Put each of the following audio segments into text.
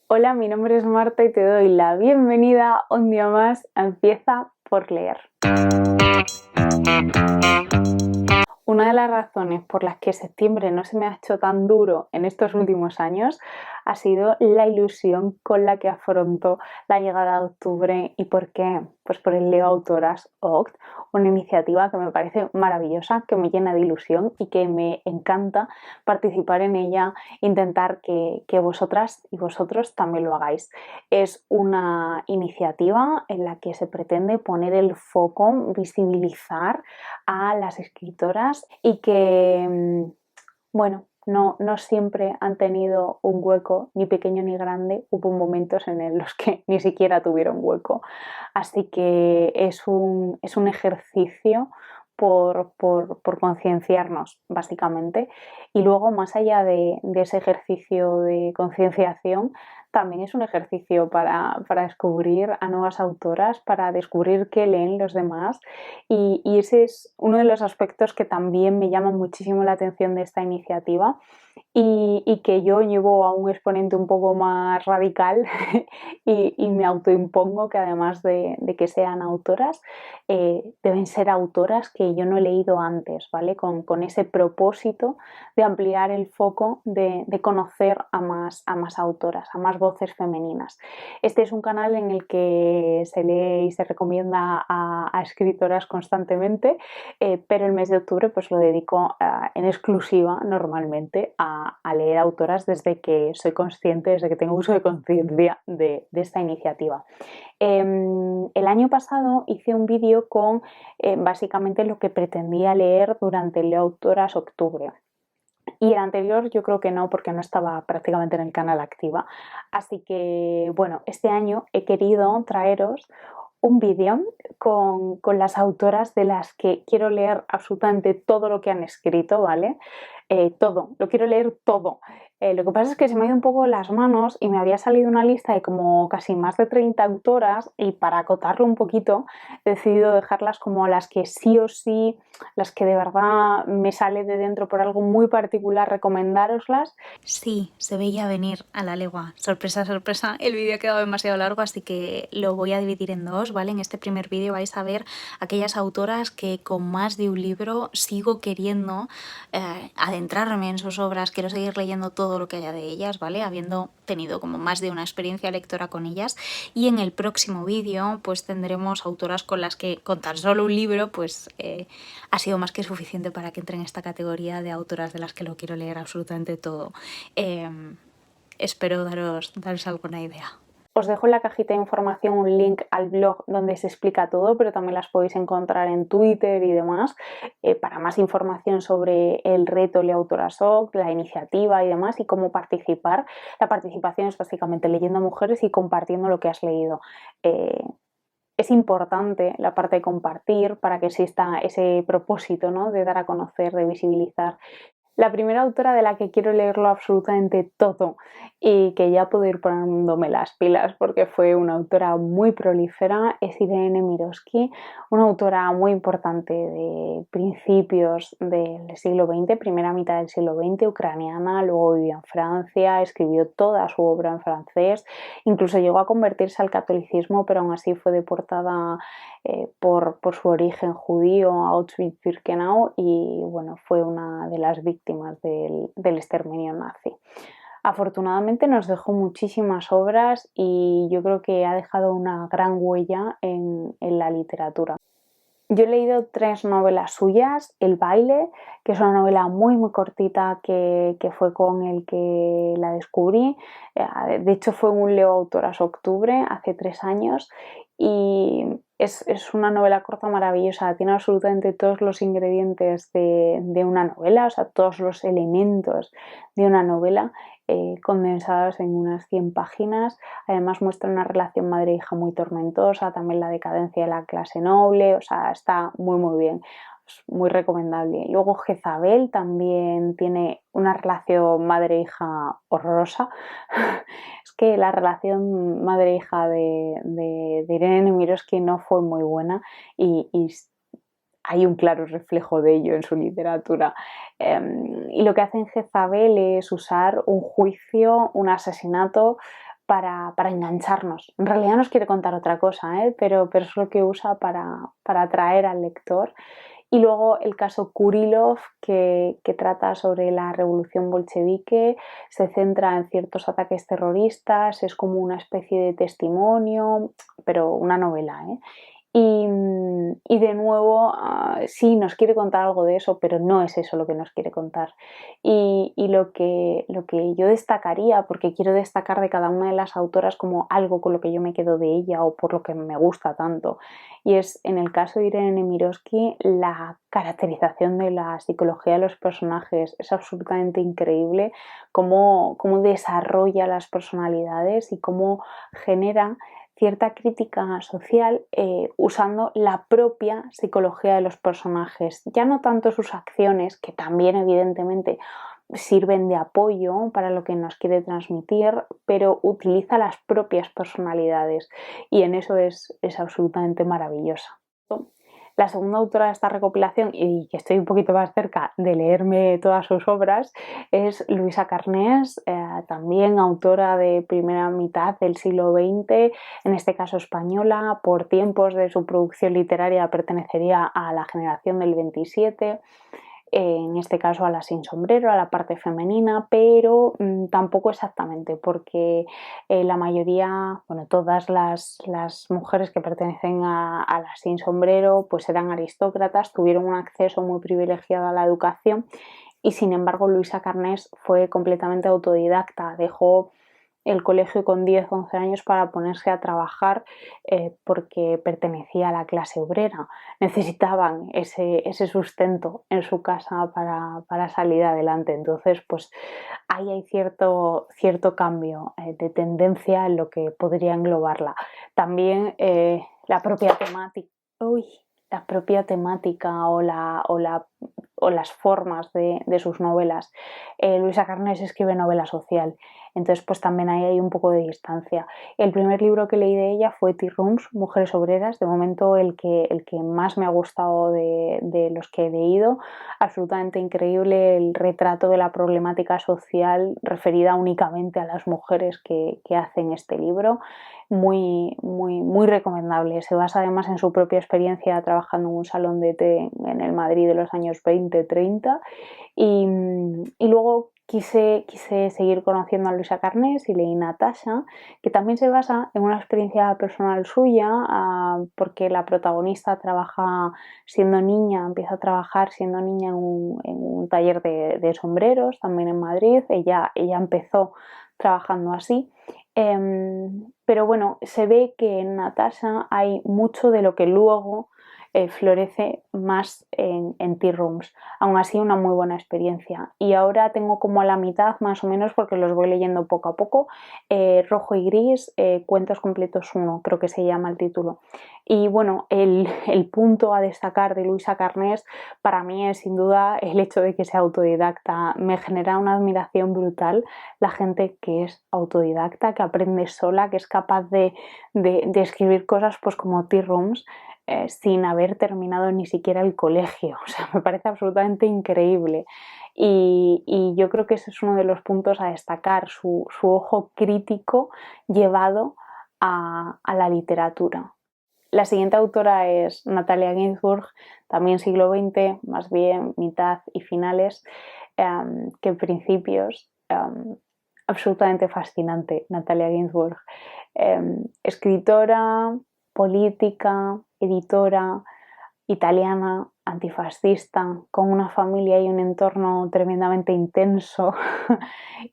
Hola, mi nombre es Marta y te doy la bienvenida un día más a Empieza por leer. Una de las razones por las que septiembre no se me ha hecho tan duro en estos últimos años ha sido la ilusión con la que afronto la llegada de octubre. ¿Y por qué? Pues por el Leo Autoras OCT, una iniciativa que me parece maravillosa, que me llena de ilusión y que me encanta participar en ella, intentar que vosotras y vosotros también lo hagáis. Es una iniciativa en la que se pretende poner el foco, visibilizar a las escritoras y que, bueno, no siempre han tenido un hueco, ni pequeño ni grande. Hubo momentos en los que ni siquiera tuvieron hueco. Así que es un ejercicio por concienciarnos, básicamente. Y luego, más allá de ese ejercicio de concienciación, también es un ejercicio para descubrir a nuevas autoras, para descubrir qué leen los demás. Y ese es uno de los aspectos que también me llama muchísimo la atención de esta iniciativa y que yo llevo a un exponente un poco más radical y me autoimpongo que además de que sean autoras, deben ser autoras que yo no he leído antes, ¿vale? Con ese propósito de ampliar el foco, de conocer a más autoras, a más voces femeninas. Este es un canal en el que se lee y se recomienda a escritoras constantemente, pero el mes de octubre pues lo dedico en exclusiva normalmente a leer autoras desde que soy consciente, desde que tengo uso de conciencia de esta iniciativa. El año pasado hice un vídeo con básicamente lo que pretendía leer durante el Leo Autoras Octubre. Y el anterior yo creo que no, porque no estaba prácticamente en el canal activa. Así que, bueno, este año he querido traeros un vídeo con las autoras de las que quiero leer absolutamente todo lo que han escrito, ¿vale? Todo, lo quiero leer todo. Lo que pasa es que se me ha ido un poco las manos y me había salido una lista de como casi más de 30 autoras y para acotarlo un poquito he decidido dejarlas como las que sí o sí, las que de verdad me sale de dentro por algo muy particular, recomendároslas. Sí, se veía venir a la legua. Sorpresa, sorpresa. El vídeo ha quedado demasiado largo, así que lo voy a dividir en dos, ¿vale? En este primer vídeo vais a ver aquellas autoras que con más de un libro sigo queriendo adentrarme en sus obras, quiero seguir leyendo todo lo que haya de ellas, ¿vale? Habiendo tenido como más de una experiencia lectora con ellas. Y en el próximo vídeo, pues tendremos autoras con las que con tan solo un libro, pues ha sido más que suficiente para que entre en esta categoría de autoras de las que lo quiero leer absolutamente todo. Eh, Espero daros alguna idea. Os dejo en la cajita de información un link al blog donde se explica todo, pero también las podéis encontrar en Twitter y demás para más información sobre el reto Leautorasoc, la iniciativa y demás y cómo participar. La participación es básicamente leyendo a mujeres y compartiendo lo que has leído. Es importante la parte de compartir para que exista ese propósito, ¿no? De dar a conocer, de visibilizar. La primera autora de la que quiero leerlo absolutamente todo y que ya puedo ir poniéndome las pilas porque fue una autora muy prolífera es Irene Miroski, una autora muy importante de principios del siglo XX, primera mitad del siglo XX, ucraniana, luego vivió en Francia, escribió toda su obra en francés, incluso llegó a convertirse al catolicismo, pero aún así fue deportada por su origen judío a Auschwitz-Birkenau y bueno, fue una de las víctimas del exterminio nazi. Afortunadamente nos dejó muchísimas obras y yo creo que ha dejado una gran huella en la literatura. Yo he leído 3 novelas suyas, El baile, que es una novela muy cortita que fue con el que la descubrí. De hecho fue un Leo Autoras Octubre hace 3 años y es una novela corta maravillosa, tiene absolutamente todos los ingredientes de una novela, o sea, todos los elementos de una novela condensados en unas 100 páginas. Además muestra una relación madre-hija muy tormentosa, también la decadencia de la clase noble, o sea, está muy bien, es muy recomendable. Luego Jezabel también tiene una relación madre-hija horrorosa. Es que la relación madre-hija de Irene Nemirovsky no fue muy buena y hay un claro reflejo de ello en su literatura. Y lo que hace en Jezabel es usar un juicio, un asesinato para engancharnos. En realidad nos quiere contar otra cosa, pero es lo que usa para atraer al lector. Y luego el caso Kurilov, que trata sobre la revolución bolchevique, se centra en ciertos ataques terroristas, es como una especie de testimonio, pero una novela, ¿eh? Y de nuevo, sí, nos quiere contar algo de eso, pero no es eso lo que nos quiere contar. Y lo que yo destacaría, porque quiero destacar de cada una de las autoras como algo con lo que yo me quedo de ella o por lo que me gusta tanto, y es en el caso de Irene Nemirovsky, la caracterización de la psicología de los personajes es absolutamente increíble, cómo desarrolla las personalidades y cómo genera cierta crítica social usando la propia psicología de los personajes, ya no tanto sus acciones, que también evidentemente sirven de apoyo para lo que nos quiere transmitir, pero utiliza las propias personalidades y en eso es absolutamente maravillosa. La segunda autora de esta recopilación, y que estoy un poquito más cerca de leerme todas sus obras, es Luisa Carnés, también autora de primera mitad del siglo XX, en este caso española. Por tiempos de su producción literaria pertenecería a la generación del 27, en este caso a la sin sombrero, a la parte femenina, pero tampoco exactamente, porque la mayoría, bueno, todas las mujeres que pertenecen a la sin sombrero, pues eran aristócratas, tuvieron un acceso muy privilegiado a la educación y sin embargo Luisa Carnés fue completamente autodidacta, dejó el colegio con 10, 11 años para ponerse a trabajar porque pertenecía a la clase obrera. Necesitaban ese sustento en su casa para salir adelante. Entonces, pues ahí hay cierto cambio de tendencia en lo que podría englobarla. También la propia temática. La propia temática o las formas de sus novelas. Luisa Carnés escribe novela social, entonces pues también ahí hay un poco de distancia. El primer libro que leí de ella fue Tea Rooms, Mujeres Obreras, de momento el que más me ha gustado de los que he leído, absolutamente increíble el retrato de la problemática social referida únicamente a las mujeres que hacen este libro. Muy, muy, muy recomendable. Se basa además en su propia experiencia trabajando en un salón de té en el Madrid de los años 20, 30 y luego quise seguir conociendo a Luisa Carnés y leí Natasha, que también se basa en una experiencia personal suya, porque la protagonista trabaja siendo niña, empieza a trabajar siendo niña en un taller de sombreros, también en Madrid. Ella empezó trabajando así. Pero bueno, se ve que en Natasha hay mucho de lo que luego florece más en Tea Rooms. Aún así, una muy buena experiencia. Y ahora tengo como a la mitad, más o menos, porque los voy leyendo poco a poco, Rojo y Gris, Cuentos Completos 1, creo que se llama el título. Y bueno, el punto a destacar de Luisa Carnés para mí es sin duda el hecho de que sea autodidacta. Me genera una admiración brutal la gente que es autodidacta, que aprende sola, que es capaz de escribir cosas pues como Tea Rooms, sin haber terminado ni siquiera el colegio. O sea, me parece absolutamente increíble. Y yo creo que ese es uno de los puntos a destacar, su ojo crítico llevado a la literatura. La siguiente autora es Natalia Ginzburg, también siglo XX, más bien mitad y finales, que principios. Absolutamente fascinante, Natalia Ginzburg. Escritora, política, editora, italiana, antifascista, con una familia y un entorno tremendamente intenso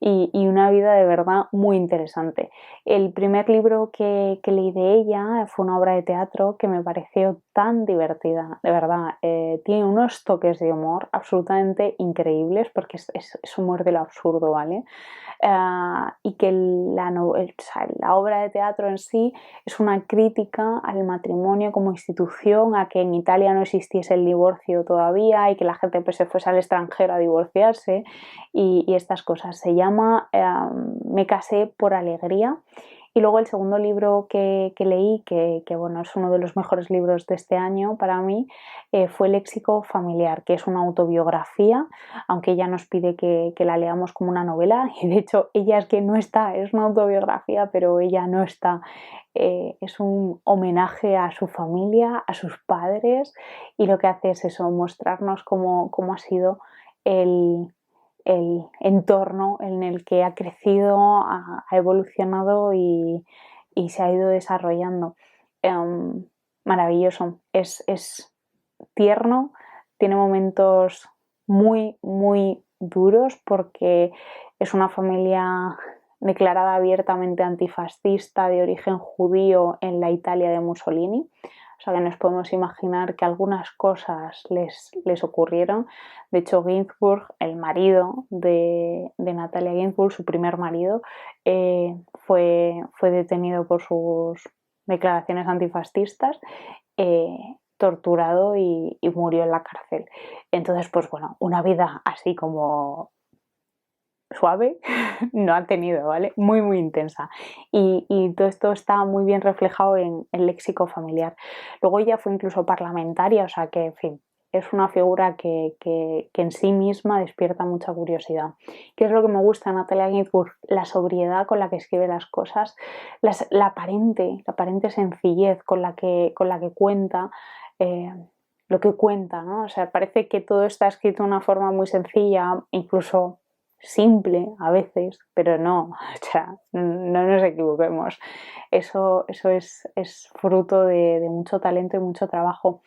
y una vida de verdad muy interesante. El primer libro que leí de ella fue una obra de teatro que me pareció tan divertida, de verdad. Tiene unos toques de humor absolutamente increíbles porque es humor de lo absurdo, ¿vale? Y que la obra de teatro en sí es una crítica al matrimonio como institución, a que en Italia no existiese el divorcio todavía y que la gente pues se fuese al extranjero a divorciarse y estas cosas. Se llama Me casé por alegría Y luego el segundo libro que leí, que bueno, es uno de los mejores libros de este año para mí, fue Léxico familiar, que es una autobiografía, aunque ella nos pide que la leamos como una novela, y de hecho ella es que no está, es una autobiografía, pero ella no está. Es un homenaje a su familia, a sus padres, y lo que hace es eso, mostrarnos cómo ha sido el entorno en el que ha crecido, ha evolucionado y se ha ido desarrollando. Maravilloso, es tierno, tiene momentos muy, muy duros porque es una familia declarada abiertamente antifascista de origen judío en la Italia de Mussolini. O sea que nos podemos imaginar que algunas cosas les ocurrieron. De hecho, Ginsburg, el marido de Natalia Ginsburg, su primer marido, fue detenido por sus declaraciones antifascistas, torturado y murió en la cárcel. Entonces, pues bueno, una vida así como suave no ha tenido, ¿vale? Muy, muy intensa. Y todo esto está muy bien reflejado en el léxico familiar. Luego ella fue incluso parlamentaria, o sea que, en fin, es una figura que en sí misma despierta mucha curiosidad. ¿Qué es lo que me gusta de Natalia Ginsburg? La sobriedad con la que escribe las cosas, la aparente sencillez con la que cuenta. Lo que cuenta, ¿no? O sea, parece que todo está escrito de una forma muy sencilla, incluso simple a veces, pero no, o sea, no nos equivoquemos. Eso es fruto de mucho talento y mucho trabajo.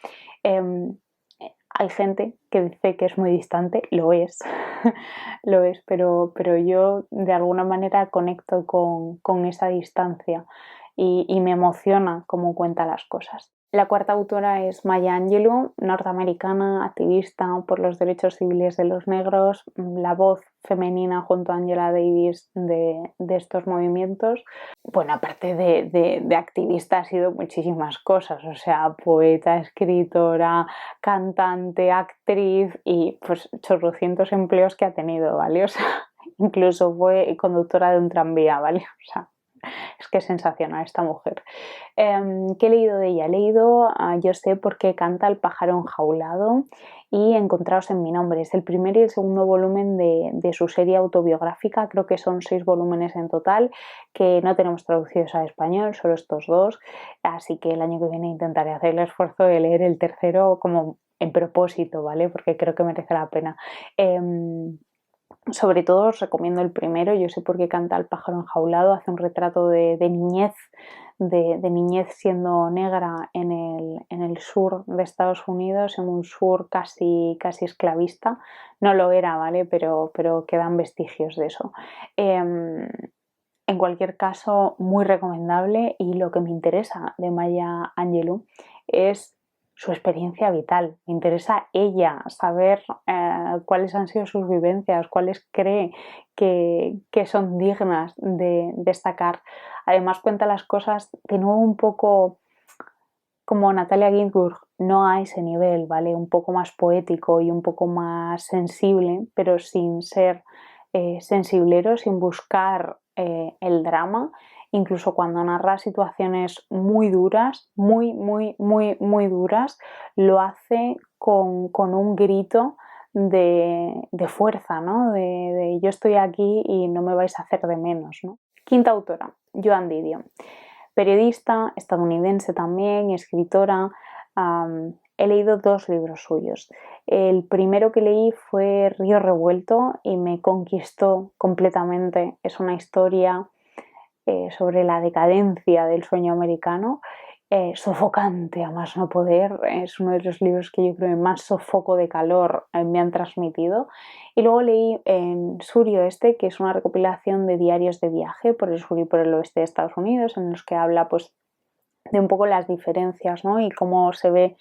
Hay gente que dice que es muy distante, lo es, lo es, pero yo de alguna manera conecto con esa distancia y me emociona cómo cuenta las cosas. La cuarta autora es Maya Angelou, norteamericana, activista por los derechos civiles de los negros, la voz femenina junto a Angela Davis de estos movimientos. Bueno, aparte de activista ha sido muchísimas cosas, o sea, poeta, escritora, cantante, actriz y pues chorrocientos empleos que ha tenido, ¿vale? O sea, incluso fue conductora de un tranvía, ¿vale? O sea, es que es sensacional esta mujer. ¿Qué he leído de ella? He leído Yo sé por qué canta el pájaro enjaulado y Encontraos en mi nombre. Es el primer y el segundo volumen de su serie autobiográfica. Creo que son 6 volúmenes en total que no tenemos traducidos al español, solo estos 2. Así que el año que viene intentaré hacer el esfuerzo de leer el tercero como en propósito, ¿vale? Porque creo que merece la pena. Sobre todo os recomiendo el primero, Yo sé por qué canta el pájaro enjaulado, hace un retrato de niñez, de niñez siendo negra en el sur de Estados Unidos, en un sur casi esclavista. No lo era, ¿vale? Pero quedan vestigios de eso. En cualquier caso, muy recomendable, y lo que me interesa de Maya Angelou es su experiencia vital. Me interesa ella, saber cuáles han sido sus vivencias, cuáles cree que son dignas de destacar. Además cuenta las cosas de nuevo un poco como Natalia Ginsburg, no a ese nivel, ¿vale? Un poco más poético y un poco más sensible, pero sin ser sensiblero, sin buscar el drama. Incluso cuando narra situaciones muy duras, muy, muy, muy, muy duras, lo hace con un grito de fuerza, ¿no? De yo estoy aquí y no me vais a hacer de menos, ¿no? Quinta autora, Joan Didion. Periodista estadounidense también, escritora. He leído 2 libros suyos. El primero que leí fue Río Revuelto y me conquistó completamente. Es una historia sobre la decadencia del sueño americano, sofocante a más no poder. Es uno de los libros que yo creo que más sofoco de calor me han transmitido. Y luego leí en Sur y Oeste, que es una recopilación de diarios de viaje por el sur y por el oeste de Estados Unidos, en los que habla pues de un poco las diferencias, ¿no? Y cómo se ve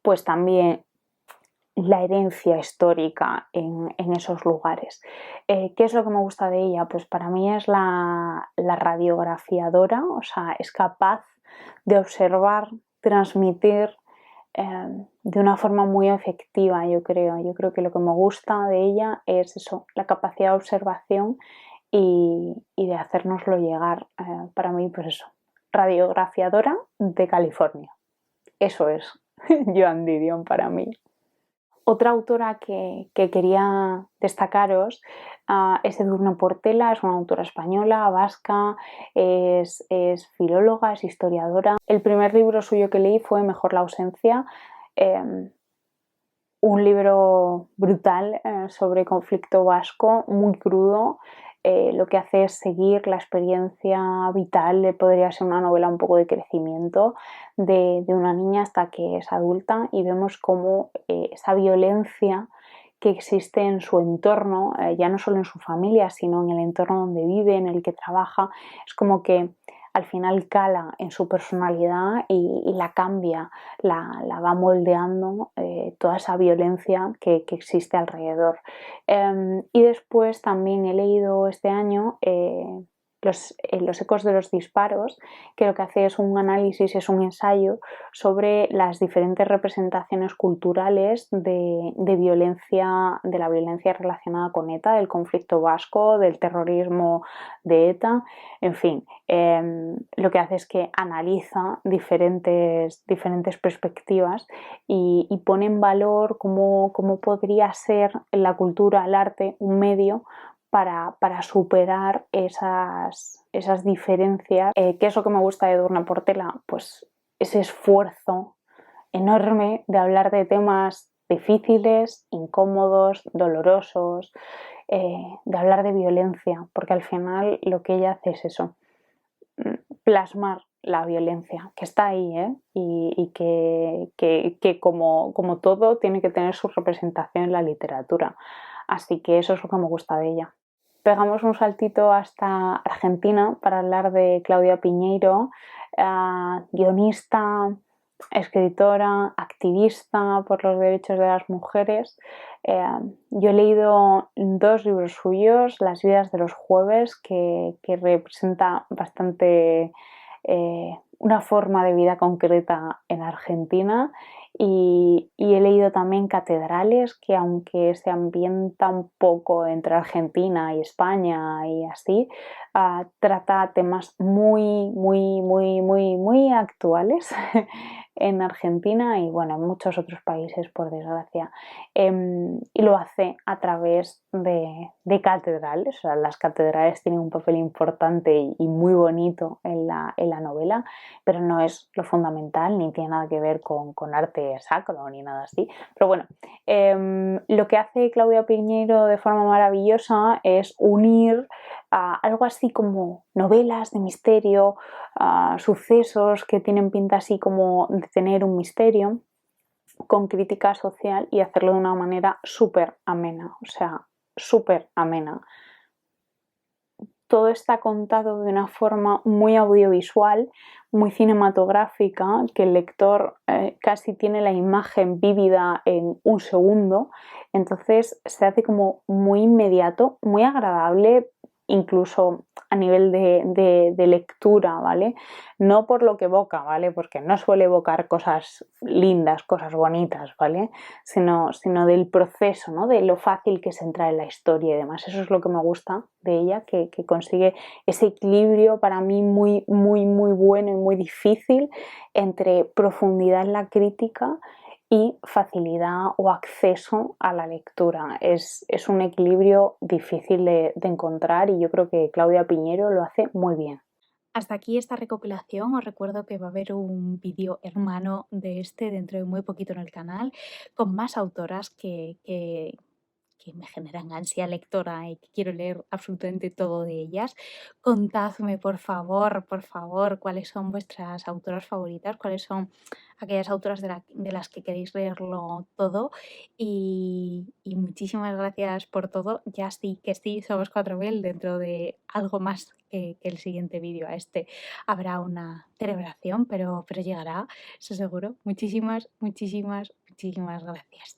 pues también la herencia histórica en esos lugares. ¿Qué es lo que me gusta de ella? Pues para mí es la radiografiadora, o sea, es capaz de observar, transmitir de una forma muy efectiva, yo creo. Yo creo que lo que me gusta de ella es eso, la capacidad de observación y de hacérnoslo llegar. Para mí, pues eso, radiografiadora de California. Eso es Joan Didion para mí. Otra autora que quería destacaros es Edurne Portela, es una autora española, vasca, es filóloga, es historiadora. El primer libro suyo que leí fue Mejor la ausencia, un libro brutal sobre conflicto vasco, muy crudo. Lo que hace es seguir la experiencia vital, podría ser una novela un poco de crecimiento de una niña hasta que es adulta, y vemos cómo esa violencia que existe en su entorno, ya no solo en su familia, sino en el entorno donde vive, en el que trabaja, es como que al final cala en su personalidad y la cambia, la va moldeando toda esa violencia que existe alrededor. Y después también he leído este año los ecos de los disparos, que lo que hace es un análisis, es un ensayo sobre las diferentes representaciones culturales de violencia, de la violencia relacionada con ETA, del conflicto vasco, del terrorismo de ETA, en fin. Lo que hace es que analiza diferentes perspectivas y pone en valor cómo podría ser la cultura, el arte, un medio para superar esas diferencias. ¿Qué es lo que me gusta de Edurne Portela? Pues ese esfuerzo enorme de hablar de temas difíciles, incómodos, dolorosos, de hablar de violencia, porque al final lo que ella hace es eso, plasmar la violencia, que está ahí, y que como todo tiene que tener su representación en la literatura. Así que eso es lo que me gusta de ella. Pegamos un saltito hasta Argentina para hablar de Claudia Piñeiro, guionista, escritora, activista por los derechos de las mujeres. Yo he leído 2 libros suyos, Las vidas de los jueves, que representa bastante una forma de vida concreta en Argentina, y he leído también Catedrales, que aunque se ambienta un poco entre Argentina y España y así, trata temas muy actuales en Argentina y bueno, en muchos otros países, por desgracia. Y lo hace a través de catedrales. O sea, las catedrales tienen un papel importante y muy bonito en la novela, pero no es lo fundamental, ni tiene nada que ver con arte sacro ni nada así. Pero bueno, lo que hace Claudia Piñeiro de forma maravillosa es unir algo así como novelas de misterio, sucesos que tienen pinta así como de tener un misterio, con crítica social, y hacerlo de una manera súper amena, o sea, súper amena. Todo está contado de una forma muy audiovisual, muy cinematográfica, que el lector casi tiene la imagen vívida en un segundo, entonces se hace como muy inmediato, muy agradable, incluso a nivel de lectura, ¿vale? No por lo que evoca, ¿vale? Porque no suele evocar cosas lindas, cosas bonitas, ¿vale? Sino del proceso, ¿no? De lo fácil que es entrar en la historia y demás. Eso es lo que me gusta de ella, que consigue ese equilibrio para mí muy bueno y muy difícil entre profundidad en la crítica y facilidad o acceso a la lectura. Es un equilibrio difícil de encontrar, y yo creo que Claudia Piñeiro lo hace muy bien. Hasta aquí esta recopilación. Os recuerdo que va a haber un vídeo hermano de este dentro de muy poquito en el canal, con más autoras que me generan ansia lectora y que quiero leer absolutamente todo de ellas. Contadme, por favor, cuáles son vuestras autoras favoritas, cuáles son aquellas autoras de las que queréis leerlo todo. Y muchísimas gracias por todo. Ya sí que sí, somos 4.000. Dentro de algo más que el siguiente vídeo a este habrá una celebración, pero llegará, eso seguro. Muchísimas gracias.